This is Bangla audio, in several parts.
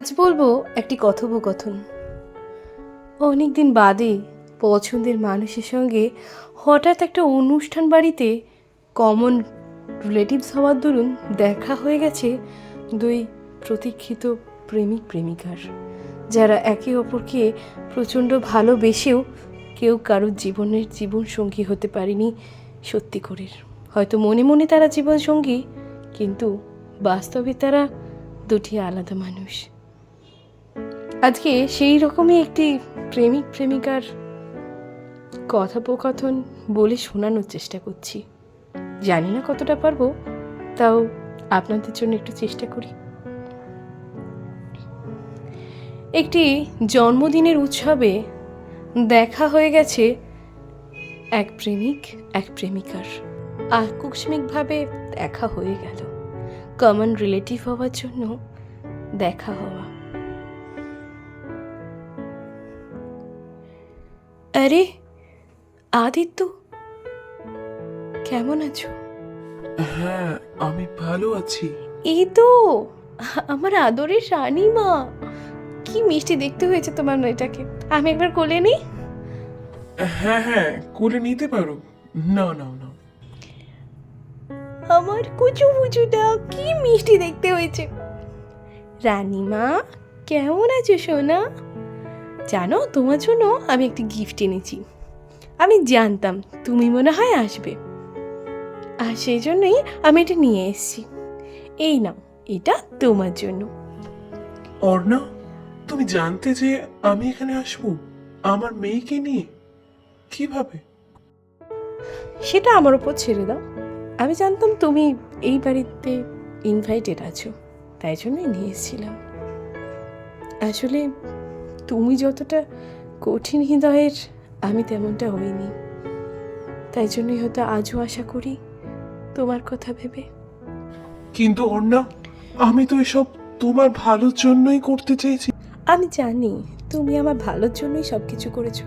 আজ বলবো একটি কথোপকথন। অনেকদিন বাদে পছন্দের মানুষের সঙ্গে হঠাৎ একটা অনুষ্ঠান বাড়িতে কমন রিলেটিভস হওয়ার দরুন দেখা হয়ে গেছে দুই প্রতীক্ষিত প্রেমিক প্রেমিকার, যারা একে অপরকে প্রচণ্ড ভালোবেসেও কেউ কারোর জীবন সঙ্গী হতে পারেনি সত্যি করে। হয়তো মনে মনে তারা জীবন সঙ্গী, কিন্তু বাস্তবে তারা দুটি আলাদা মানুষ। আজকে সেই রকমই একটি প্রেমিক প্রেমিকার কথোপকথন বলে শোনানোর চেষ্টা করছি। জানি না কতটা পারবো, তাও আপনাদের জন্য একটু চেষ্টা করি। একটি জন্মদিনের উৎসবে দেখা হয়ে গেছে এক প্রেমিক এক প্রেমিকার। আকস্মিকভাবে দেখা হয়ে গেল, কমন রিলেটিভ হওয়ার জন্য দেখা হওয়া। আরে আদিত্য, কেমন আছো? হ্যাঁ, আমি ভালো আছি। এই তো আমার আদরের রানীমা। কি মিষ্টি দেখতে হয়েছে তোমার মেয়েটাকে। আমি একবার কোলে নিই। হ্যাঁ হ্যাঁ, কোলে নিতে পারো। না না না। আমার কুচু মুচুটা কি মিষ্টি দেখতে হয়েছে। রানীমা কেমন আছো সোনা? জানো, তোমার জন্য আমি একটি গিফট এনেছি। আমি জানতাম তুমি মনে হয় আসবে, আর সেই জন্যই আমি এটা নিয়ে এসেছি। এই নাও, এটা তোমার জন্য। অর্ণা, তুমি জানতে যে আমি এখানে আসবো আমার মেয়েকে নিয়ে? কিভাবে? সেটা আমার ওপর ছেড়ে দাও। আমি জানতাম তুমি এই বাড়িতে ইনভাইটেড আছো, তাই জন্যই নিয়ে এসেছিলাম। আসলে তুমি যতটা কঠিন হৃদয়ের, আমি তেমনটা হইনি। তাই জন্যই হয়তো আজও আশা করি তোমার কথা ভেবে। কিন্তু অর্ণা, আমি তো এসব তোমার ভালোর জন্যই করতে চেয়েছি। আমি জানি তুমি আমার ভালোর জন্যই সব কিছু করেছো।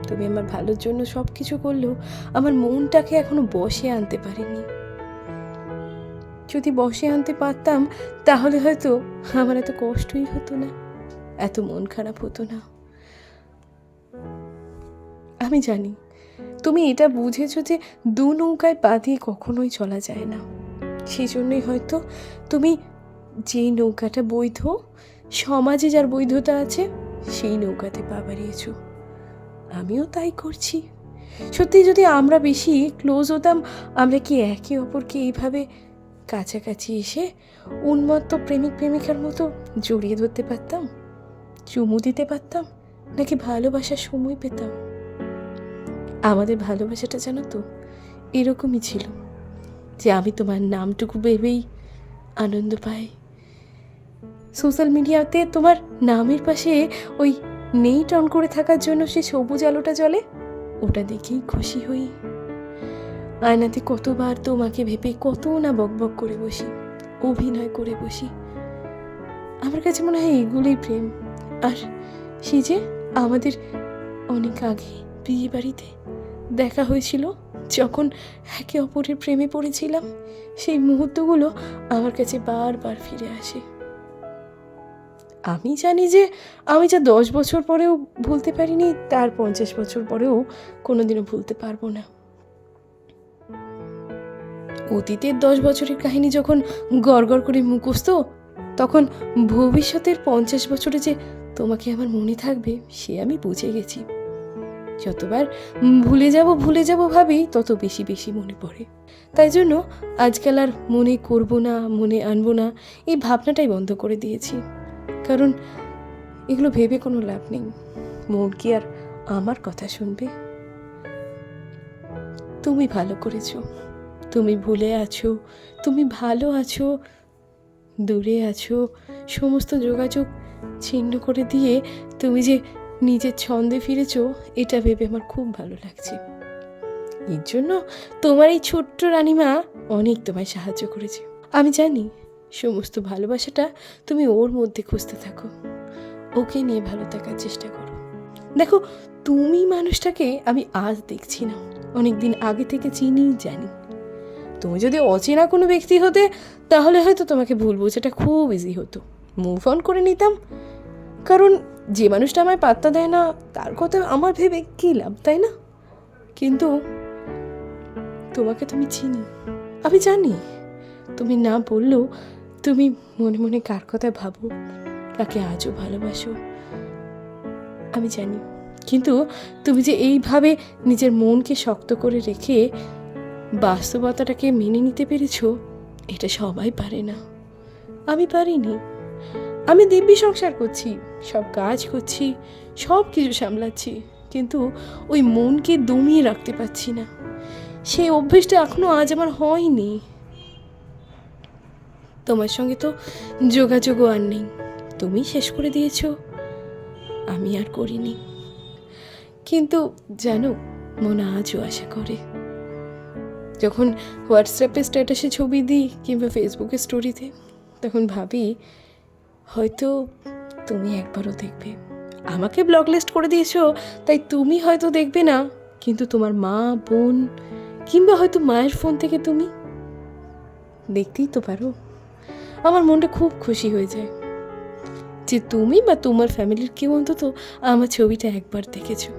তুমি আমার ভালোর জন্য সব কিছু করলেও আমার মনটাকে এখনো বশে আনতে পারিনি। যদি বশে আনতে পারতাম, তাহলে হয়তো আমার এত কষ্টই হতো না, এত মন খারাপ হতো না। আমি জানি তুমি এটা বুঝেছো যে দু নৌকায় পা দিয়ে কখনোই চলা যায় না। সেই জন্যই হয়তো তুমি যেই নৌকাটা বৈধ, সমাজে যার বৈধতা আছে, সেই নৌকাতে পা বাড়িয়েছ। আমিও তাই করছি। সত্যি যদি আমরা বেশি ক্লোজ হতাম, আমরা কি একে অপরকে এইভাবে কাছাকাছি এসে উন্মত্ত প্রেমিক প্রেমিকার মতো জড়িয়ে ধরতে পারতাম, চুমু দিতে পারতাম, নাকি ভালোবাসার সময় পেতাম? আমাদের ভালোবাসাটা জানো তো এরকমই ছিল, যে আমি তোমার নামটুকু ভেবেই আনন্দ পাই। সোশ্যাল মিডিয়াতে তোমার নামের পাশে ওই নেট অন করে থাকার জন্য সে সবুজ আলোটা জ্বলে, ওটা দেখেই খুশি হই। আয়নাতে কতবার তোমাকে ভেবে কত না বকবক করে বসি, অভিনয় করে বসি। আমার কাছে মনে হয় এগুলোই প্রেম। আর সে যে আমাদের অনেক আগে বিয়ে বাড়িতে দেখা হয়েছিল, যখন একে অপরের প্রেমে পড়েছিলাম, সেই মুহূর্তগুলো আমার কাছে বারবার ফিরে আসে। আমি জানি যে আমি যা 10 বছর পরেও ভুলতে পারিনি, তার 50 বছর পরেও কোনোদিনও ভুলতে পারবো না। অতীতের 10 বছরের কাহিনী যখন গড়গড় করে মুখস্থ, তখন ভবিষ্যতের 50 বছরে যে তোমাকে আমার মনে থাকবে, সে আমি বুঝে গেছি। যতবার ভুলে যাব ভাবি, তত বেশি বেশি মনে পড়ে। তাই জন্য আজকাল আর মনে করব না, মনে আনবো না, এই ভাবনাটাই বন্ধ করে দিয়েছি। কারণ এগুলো ভেবে কোনো লাভ নেই। মন কি আর আমার কথা শুনবে? তুমি ভালো করেছো, তুমি ভুলে আছো, তুমি ভালো আছো, দূরে আছো, সমস্ত যোগাযোগ ছিন্ন করে দিয়ে তুমি যে নিজের ছন্দে ফিরেছো, এটা ভেবে আমার খুব ভালো লাগছে। এর জন্য তোমার এই ছোট্ট রানীমা অনেক তোমায় সাহায্য করেছে। আমি জানি সমস্ত ভালোবাসাটা তুমি ওর মধ্যে খুঁজতে থাকো, ওকে নিয়ে ভালো থাকার চেষ্টা করো। দেখো, তুমি মানুষটাকে আমি আজ দেখছি না, অনেক দিন আগে থেকে চিনি, জানি। তুমি যদি অচেনা কোনো ব্যক্তি হতে, তাহলে হয়তো তোমাকে ভুল বোঝাটা খুব ইজি হতো। মুভ অন করে নিতাম, কারণ যে মানুষটা আমায় পাত্তা দেয় না তার কথা আমার ভেবে কী লাভ, তাই না? কিন্তু তোমাকে তো আমি চিনি, আমি জানি তুমি না বললেও তুমি মনে মনে কার কথা ভাবো, কাকে আজও ভালোবাসো আমি জানি। কিন্তু তুমি যে এইভাবে নিজের মনকে শক্ত করে রেখে বাস্তবতাটাকে মেনে নিতে পেরেছো, এটা সবাই পারে না। আমি পারিনি। আমি দিব্যি সংসার করছি, সব কাজ করছি, সব কিছু সামলাচ্ছি, কিন্তু ওই মনকে দমিয়ে রাখতে পারছি না। সেই অভ্যেসটা এখনো আজ আমার হয়নি। তোমার সঙ্গে তো যোগাযোগও আর নেই, তুমি শেষ করে দিয়েছো, আমি আর করিনি। কিন্তু জানো, মন আজও আশা করে। যখন হোয়াটসঅ্যাপে স্ট্যাটাসে ছবি দিই কিংবা ফেসবুকে স্টোরিতে, তখন ভাবি হয়তো তুমি একবারও দেখবে। আমাকে ব্লক লিস্ট করে দিয়েছো, তাই তুমি হয়তো দেখবে না, কিন্তু তোমার মা, বোন কিংবা হয়তো মায়ের ফোন থেকে তুমি দেখতেই তো পারো। আমার মনটা খুব খুশি হয়ে যায় যে তুমি বা তোমার ফ্যামিলির কেউ অন্তত আমার ছবিটা একবার দেখেছো।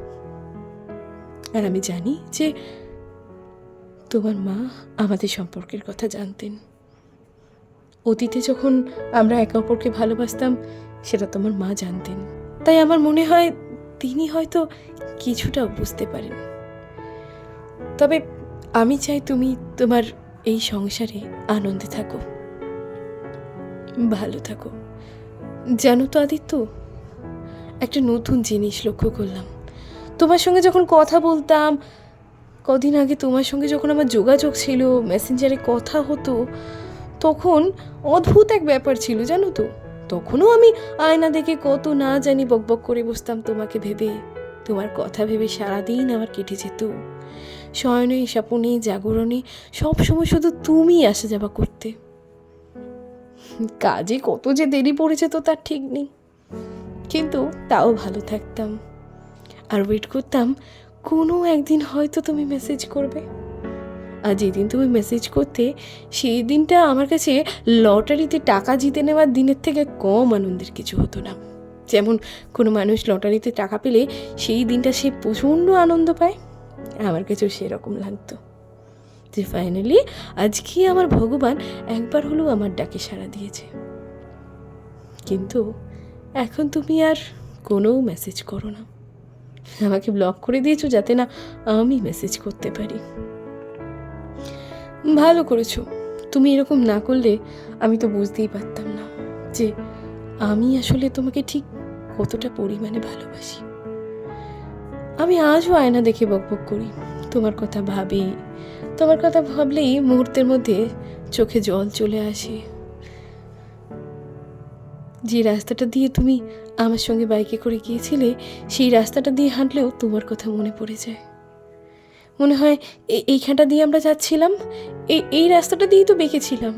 আর আমি জানি যে তোমার মা আমাদের সম্পর্কের কথা জানতেন। অতীতে যখন আমরা একে অপরকে ভালোবাসতাম সেটা তোমার মা জানতেন, তাই আমার মনে হয় তিনি হয়তো কিছুটাও বুঝতে পারেন। তবে আমি চাই তুমি তোমার এই সংসারে আনন্দে থাকো, ভালো থাকো। জানো তো আদিত্য, একটা নতুন জিনিস লক্ষ্য করলাম। তোমার সঙ্গে যখন কথা বলতাম, কদিন আগে তোমার সঙ্গে যখন আমার যোগাযোগ ছিল, মেসেঞ্জারে কথা হতো, তখন অদ্ভুত এক ব্যাপার ছিল জানো তো। তখনও আমি আয়না দেখে কত না জানি বকবক করে বসতাম তোমাকে ভেবে, তোমার কথা ভেবে সারাদিন আমার কেটে যেত। শয়নে, স্বপনে, জাগরণে সবসময় শুধু তুমি আসা যাওয়া করতে। কাজে কত যে দেরি পড়েছে তো তার ঠিক নেই, কিন্তু তাও ভালো থাকতাম আর ওয়েট করতাম কোনো একদিন হয়তো তুমি মেসেজ করবে। আর যেদিন তুমি মেসেজ করতে, সেই দিনটা আমার কাছে লটারিতে টাকা জিতে নেওয়ার দিনের থেকে কম আনন্দের কিছু হতো না। যেমন কোনো মানুষ লটারিতে টাকা পেলে সেই দিনটা সে প্রচণ্ড আনন্দ পায়, আমার কাছেও সেরকম লাগতো যে ফাইনালি আজকে আমার ভগবান একবার হলেও আমার ডাকে সাড়া দিয়েছে। কিন্তু এখন তুমি আর কোনো মেসেজ করো না, আমাকে ব্লক করে দিয়েছো যাতে না আমি মেসেজ করতে পারি। ভালো করেছো। তুমি এরকম না করলে আমি তো বুঝতেই পারতাম না যে আমি আসলে তোমাকে ঠিক কতটা পরিমাণে ভালোবাসি। আমি আজও আয়না দেখে বকবক করি, তোমার কথা ভাবি, তোমার কথা ভাবলেই মুহূর্তের মধ্যে চোখে জল চলে আসে। যে রাস্তাটা দিয়ে তুমি আমার সঙ্গে বাইকে করে গিয়েছিলে, সেই রাস্তাটা দিয়ে হাঁটলেও তোমার কথা মনে পড়ে যায়। মনে হয় এইখানটা দিয়ে আমরা যাচ্ছিলাম, এই রাস্তাটা দিয়েই তো বেঁকেছিলাম।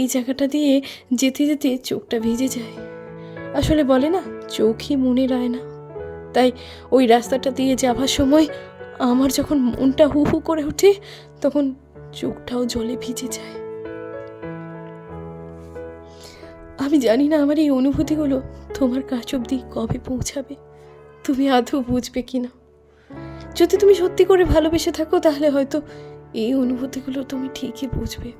এই জায়গাটা দিয়ে যেতে যেতে চোখটা ভিজে যায়। আসলে বলে না, চোখই মনের আয়না। তাই ওই রাস্তাটা দিয়ে যাওয়ার সময় আমার যখন মনটা হু হু করে ওঠে, তখন চোখটাও জলে ভিজে যায়। আমি জানি না আমার এই অনুভূতিগুলো তোমার কাছ অবধি কবে পৌঁছাবে, তুমি আদৌ বুঝবে কিনা। যদি তুমি সত্যি করে ভালোবেসে থাকো তাহলে হয়তো এই অনুভূতিগুলো তুমি ঠিকই বুঝবে,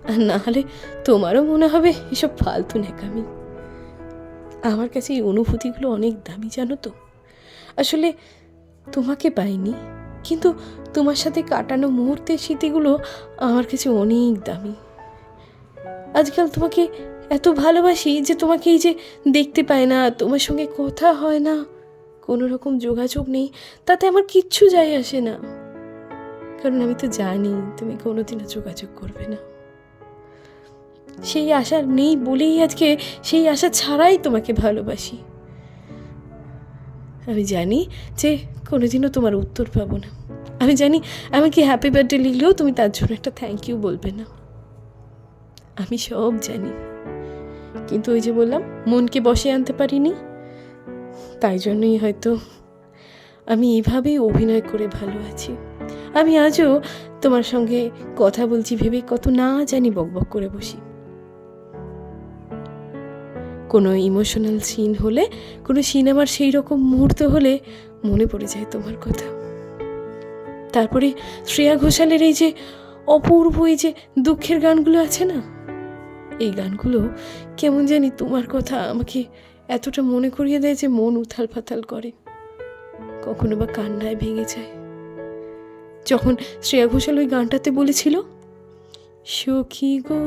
আর না হলে তোমারও মনে হবে এসব ফালতু ন্যাকামি। আমার কাছে এই অনুভূতিগুলো অনেক দামি জানো তো। আসলে তোমাকে পাইনি, কিন্তু তোমার সাথে কাটানো মুহূর্তের স্মৃতিগুলো আমার কাছে অনেক দামি। আজকাল তোমাকে এত ভালোবাসি যে তোমাকে এই যে দেখতে পাই না, তোমার সঙ্গে কথা হয় না, কোনো রকম যোগাযোগ নেই, তাতে আমার কিচ্ছু যায় আসে না, কারণ আমি তো জানি তুমি কোনোদিনও যোগাযোগ করবে না। সেই আশা নেই বলেই আজকে সেই আশা ছাড়াই তোমাকে ভালোবাসি। আমি জানি যে কোনোদিনও তোমার উত্তর পাবো না, আমি জানি আমাকে হ্যাপি বার্থডে লিখলেও তুমি তার জন্য একটা থ্যাংক ইউ বলবে না, আমি সব জানি। কিন্তু ওই যে বললাম, মনকে বসে আনতে পারিনি, তাই জন্যই হয়তো আমি এভাবেই অভিনয় করে ভালো আছি। আমি আজও তোমার সঙ্গে কথা বলছি ভেবে কত না জানি বকবক করে বসি। কোনো ইমোশনাল সিন হলে, কোনো সিনেমার সেই রকম মুহূর্ত হলে মনে পড়ে যায় তোমার কথা। তারপরে শ্রেয়া ঘোষালের এই যে অপূর্ব এই যে দুঃখের গানগুলো আছে না, এই গানগুলো কেমন জানি তোমার কথা আমাকে এতটা মনে করিয়ে দেয় যে মন উথাল পাথাল করে, কখনো বা কান্নায় ভেঙে যায়। যখন শ্রেয়া ঘোষাল ওই গানটাতে বলেছিল, সখী গো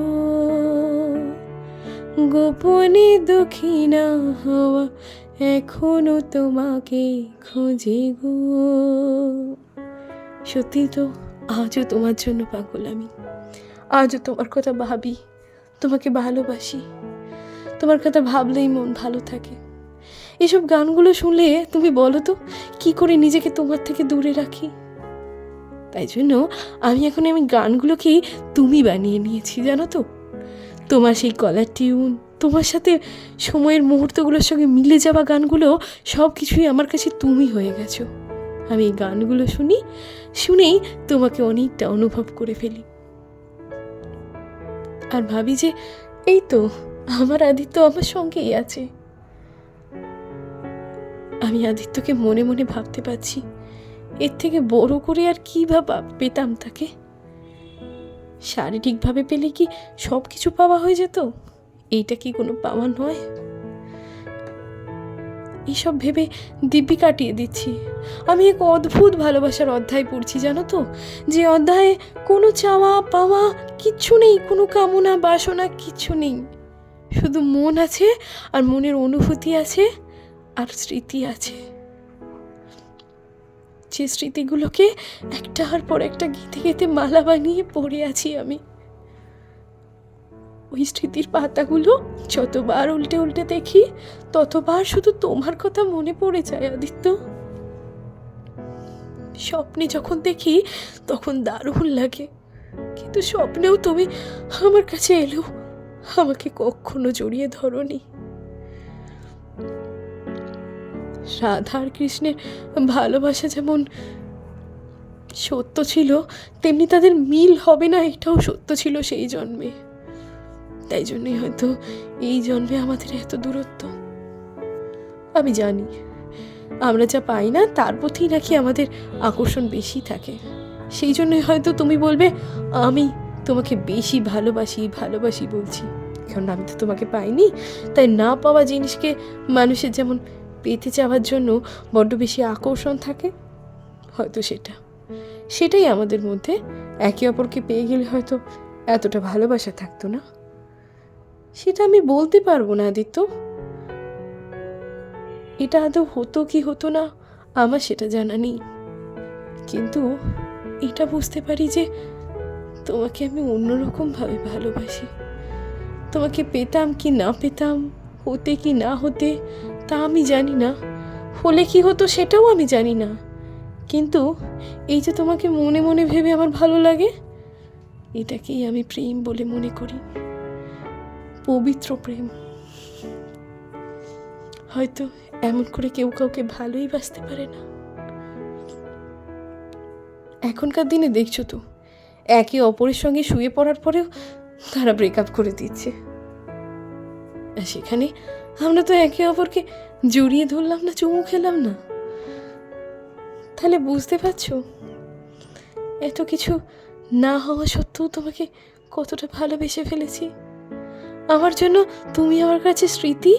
গোপনে দক্ষিণা হওয়া এখনো তোমাকে খোঁজে গো। সত্যি তো আজও তোমার জন্য পাগল আমি, আজও তোমার কথা ভাবি, তোমাকে ভালোবাসি, তোমার কথা ভাবলেই মন ভালো থাকে। এসব গানগুলো শুনলে তুমি বলো তো কি করে নিজেকে তোমার থেকে দূরে রাখি। তাই জন্য আমি গানগুলোকেই তুমি বানিয়ে নিয়েছি, জানো তো। তোমার সেই কলার টিউন, তোমার সাথে সময়ের মুহূর্তগুলোর সঙ্গে মিলে যাওয়া গানগুলো সব কিছুই আমার কাছে তুমি হয়ে গেছো। আমি এই গানগুলো শুনেই তোমাকে অনেকটা অনুভব করে ফেলি, আর ভাবি যে এই তো আমার আদিত্য আমার সঙ্গেই আছে। আমি আদিত্যকে মনে মনে ভাবতে পারছি, এর থেকে বড় করে আর কি পেতাম তাকে। শারীরিকভাবে পেলে কি সব কিছু পাওয়া হয়ে যেত? এইটা কি কোনো পাওয়া নয়? এইসব ভেবে দিব্যি কাটিয়ে দিচ্ছি। আমি এক অদ্ভুত ভালোবাসার অধ্যায় পড়ছি, জানো তো, যে অধ্যায়ে কোনো চাওয়া পাওয়া কিচ্ছু নেই, কোনো কামনা বাসনা কিচ্ছু নেই, শুধু মন আছে, আর মনের অনুভূতি আছে, আর স্মৃতি আছে। যে স্মৃতিগুলোকে একটার পর একটা গেঁথে গেঁথে মালা বানিয়ে পড়ে আছি আমি। ওই স্মৃতির পাতাগুলো যতবার উল্টে উল্টে দেখি ততবার শুধু তোমার কথা মনে পড়ে যায় আদিত্য। স্বপ্নে যখন দেখি তখন দারুণ লাগে, কিন্তু স্বপ্নেও তুমি আমার কাছে এলেও আমাকে কখনো জড়িয়ে ধরোনি। রাধা আর কৃষ্ণের ভালোবাসা যেমন সত্য ছিল, তেমনি তাদের মিল হবে না এটাও সত্য ছিল সেই জন্মে। তাই জন্যই হয়তো এই জন্মে আমাদের এত দূরত্ব। আমি জানি আমরা যা পাই না তার প্রতি নাকি আমাদের আকর্ষণ বেশি থাকে, সেই জন্যই হয়তো তুমি বলবে আমি তোমাকে বেশি ভালোবাসি বলছি, কারণ আমি তো তোমাকে পাইনি। তাই না পাওয়া জিনিসকে মানুষের যেমন পেতে চাওয়ার জন্য বড্ড বেশি আকর্ষণ থাকে, হয়তো সেটাই আমাদের মধ্যে। একে অপরকে পেয়ে গেলে হয়তো এতটা ভালোবাসা থাকতো না। সেটা আমি বলতে পারবো না আদিত্য, এটা আদৌ হতো কি হতো না আমার সেটা জানা নেই, কিন্তু এটা বুঝতে পারি যে তোমাকে আমি অন্যরকমভাবে ভালোবাসি। তোমাকে পেতাম কি না পেতাম, হতে কি না হতে তা আমি জানি না, হলে কি হতো সেটাও আমি জানি না, কিন্তু এই যে তোমাকে মনে মনে ভেবে আমার ভালো লাগে, এটাকেই আমি প্রেম বলে মনে করি, পবিত্র প্রেম। হয়তো এমন করে কেউ কাউকে ভালোই বাসতে পারে না। এখনকার দিনে দেখছো তো, একে অপরের সঙ্গে শুয়ে পড়ার পরেও তারা ব্রেকআপ করে দিচ্ছে, আর সেখানে আমরা তো একে অপরকে জড়িয়ে ধরলাম না, চুমু খেলাম না। তাহলে বুঝতে পারছো এত কিছু না হওয়া সত্ত্বেও তোমাকে কতটা ভালোবেসে ফেলেছি। আমার জন্য তুমি আমার কাছে স্মৃতি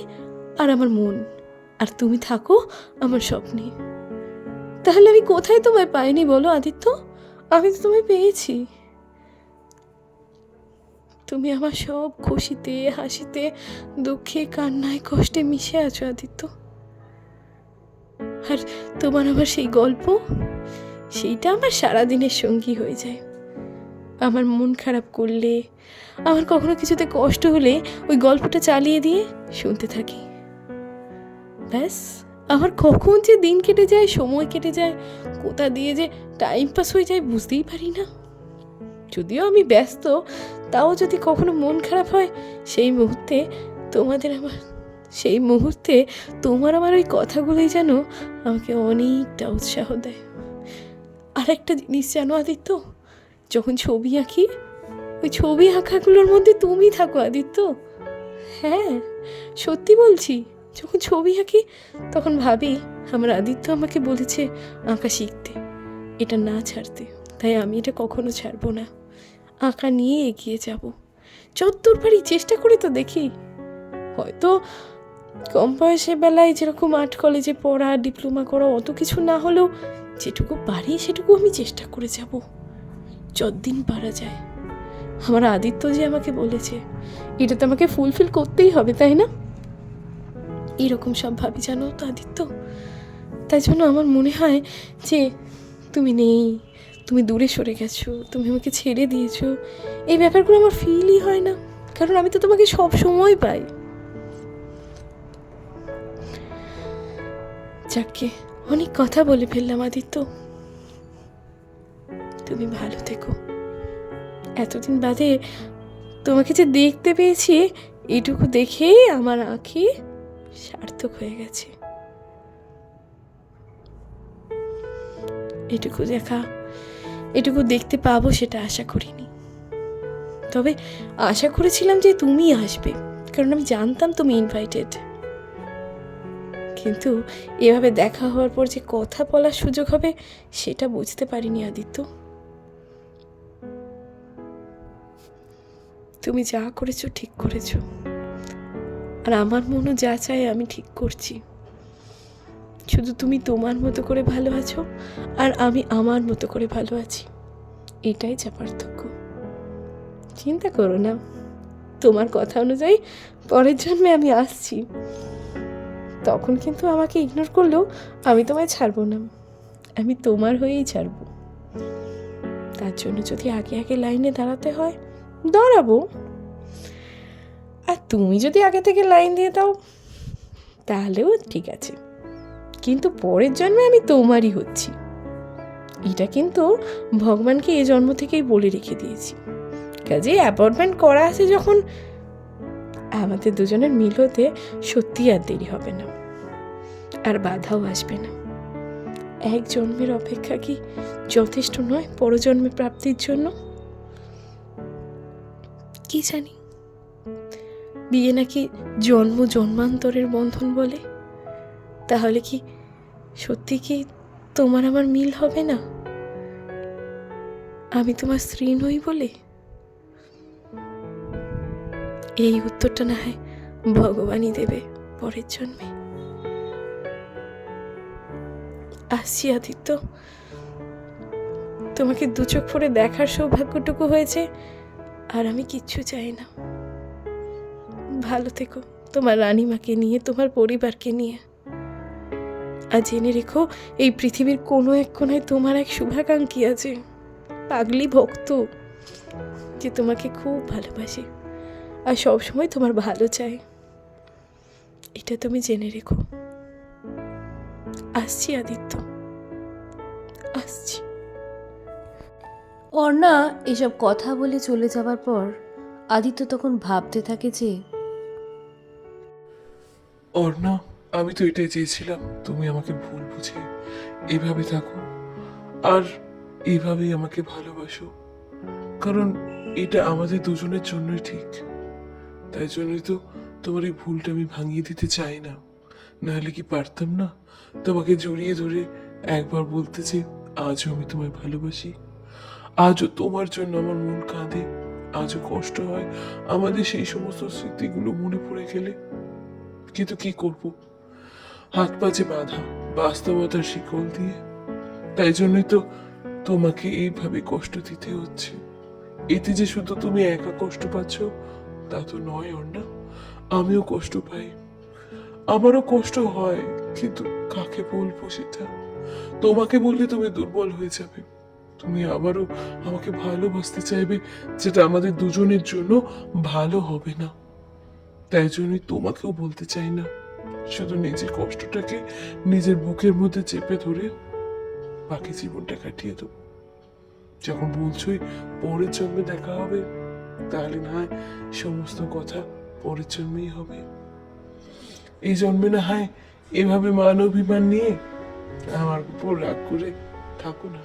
আর আমার মন, আর তুমি থাকো আমার স্বপ্নে। তাহলে আমি কোথায় তোমায় পাইনি বলো আদিত্য? আমি তো তোমায় পেয়েছি। তুমি আমার সব খুশিতে হাসিতে দুঃখে কান্নায় কষ্টে মিশে আছো আদিত্য। আর তোমার আমার সেই গল্প, সেইটা আমার সারাদিনের সঙ্গী হয়ে যায়। আমার মন খারাপ করলে, আমার কখনো কিছুতে কষ্ট হলে ওই গল্পটা চালিয়ে দিয়ে শুনতে থাকি। ব্যাস, আমার কখন যে দিন কেটে যায়, সময় কেটে যায়, কোথা দিয়ে যে টাইম পাস হয়ে যায় বুঝতেই পারি না। যদিও আমি ব্যস্ত, তাও যদি কখনো মন খারাপ হয় সেই মুহূর্তে তোমার আমার ওই কথাগুলোই যেন আমাকে অনেকটা উৎসাহ দেয়। আর একটা জিনিস জানো আদিত্য, যখন ছবি আঁকি, ওই ছবি আঁকাগুলোর মধ্যে তুমি থাকো আদিত্য। হ্যাঁ, সত্যি বলছি। যখন ছবি আঁকি তখন ভাবি আমার আদিত্য আমাকে বলেছে আঁকা শিখতে, এটা না ছাড়তে। তাই আমি এটা কখনো ছাড়বো না, আঁকা নিয়ে এগিয়ে যাব। যতদূর পারি চেষ্টা করে তো দেখি। হয়তো কম বয়সের বেলায় যেরকম আর্ট কলেজে পড়া, ডিপ্লোমা করা, অত কিছু না হলেও যেটুকু পারি সেটুকু আমি চেষ্টা করে যাব, যতদিন পারা যায়। আমার আদিত্য যে আমাকে বলেছে, এটা তো আমাকে ফুলফিল করতেই হবে, তাই না? এরকম সব ভাবি, জানো তো আদিত্য। তাই জন্য আমার মনে হয় যে তুমি নেই, তুমি দূরে সরে গেছো, তুমি আমাকে ছেড়ে দিয়েছো, এই ব্যাপারগুলো আমার ফিলই হয় না, কারণ আমি তো তোমাকে সব সময় পাই। যাকে অনেক কথা বলে ফেললাম আদিত্য, তুমি ভালো থেকো। এতদিন বাদে তোমাকে যে দেখতে পেয়েছি, এটুকু দেখেই আমার আঁখি সার্থক হয়ে গেছে। এটুকু দেখতে পাবো সেটা আশা করিনি, তবে আশা করেছিলাম যে তুমি আসবে, কারণ আমি জানতাম তুমি ইনভাইটেড। কিন্তু এভাবে দেখা হওয়ার পর যে কথা বলার সুযোগ হবে সেটা বুঝতে পারিনি আদিত্য। তুমি যা করেছো ঠিক করেছো, আর আমার মনও যা চায় আমি ঠিক করছি। শুধু তুমি তোমার মতো করে ভালো আছো, আর আমি আমার মতো করে ভালো আছি, এটাই যা পার্থক্য। চিন্তা করো না, তোমার কথা অনুযায়ী পরের জন্মে আমি আসছি। তখন কিন্তু আমাকে ইগনোর করলেও আমি তোমায় ছাড়বো না, আমি তোমার হয়েই ছাড়বো। তার জন্য যদি আগে আগে লাইনে দাঁড়াতে হয় দাঁড়াবো, আর তুমি যদি আগে থেকে লাইন দিয়ে দাও তাহলেও ঠিক আছে, কিন্তু পরের জন্মে আমি তোমারই হচ্ছি। এটা কিন্তু ভগবানকে এই জন্ম থেকেই বলে রেখে দিয়েছি। কাজে অ্যাপয়েন্টমেন্ট করা আছে যখন, আমাদের দুজনের মিল হতে সত্যি আর দেরি হবে না, আর বাধাও আসবে না। এক জন্মের অপেক্ষা কি যথেষ্ট নয় পরজন্মে প্রাপ্তির জন্য? কি জানি, বিয়ে নাকি জন্ম জন্মান্তরের বন্ধন বলে। তাহলে কি সত্যি কি তোমার আমার মিল হবে না, আমি তোমার স্ত্রী নই বলে? এই উত্তরটা না হয় ভগবানই দেবে পরের জন্মে। আসছি আদিত্য, তোমাকে দু চোখ ভরে দেখার সৌভাগ্যটুকু হয়েছে, আর আমি কিচ্ছু চাই না। ভালো থেকো তোমার রানীমাকে নিয়ে, তোমার পরিবারকে নিয়ে। আর জেনে রেখো, এই পৃথিবীর কোনো এক কোনায় তোমার এক শুভাকাঙ্ক্ষী আছে, পাগলি ভক্ত, যে তোমাকে খুব ভালোবাসে আর সবসময় তোমার ভালো চায়। এটা তুমি জেনে রেখো। আসছি আদিত্য, আসছি। অর্ণা এসব কথা বলে চলে যাওয়ার পর আদিত্য তখন ভাবতে থাকে যে অর্ণা, আমি তো এটাই চেয়েছিলাম, তুমি আমাকে ভুল বুঝে এভাবে থাকো, আর এইভাবেই আমাকে ভালোবাসো, কারণ এটা আমাদের দুজনের জন্যই ঠিক। তাই জন্যই তো তোমার এই ভুলটা আমি ভাঙিয়ে দিতে চাই না। নাহলে কি পারতাম না তোমাকে জড়িয়ে ধরে একবার বলতে যে আজও আমি তোমায় ভালোবাসি। আজও তোমার জন্য আমার মন কাঁদে, আজও কষ্ট হয় আমাদের সেই সমস্ত স্মৃতিগুলো মনে পড়ে গেলে। কিন্তু কি করব, হাত পা যে বাঁধা বাস্তবতার শিকল দিয়ে। তাই জন্যই তো তোমাকে এইভাবে কষ্ট দিতে হচ্ছে। এতে যে শুধু তুমি একা কষ্ট পাচ্ছ তা তো নয় অর্ণা, আমিও কষ্ট পাই, আমারও কষ্ট হয়, কিন্তু কাকে বলবো সেটা? তোমাকে বললে তুমি দুর্বল হয়ে যাবে, তুমি আবারও আমাকে ভালোবাসতে চাইবে, যেটা আমাদের দুজনের জন্য ভালো হবে না। তাই জন্যই তোমাকেও বলতে চাই না, শুধু নিজের কষ্টটাকে নিজের বুকের মধ্যে চেপে ধরে বাকি জীবনটা কাটিয়ে দেবো। যখন বলছোই পরের জন্মে দেখা হবে, তাহলে না হয় সমস্ত কথা পরের জন্মেই হবে। এই জন্মে না হয় এভাবে মান অভিমান নিয়ে আমার উপর রাগ করে থাকো না।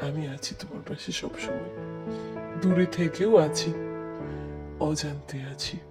আমি আছি তোমার পাশে সবসময়, দূরে থেকেও আছি, অজান্তে আছি।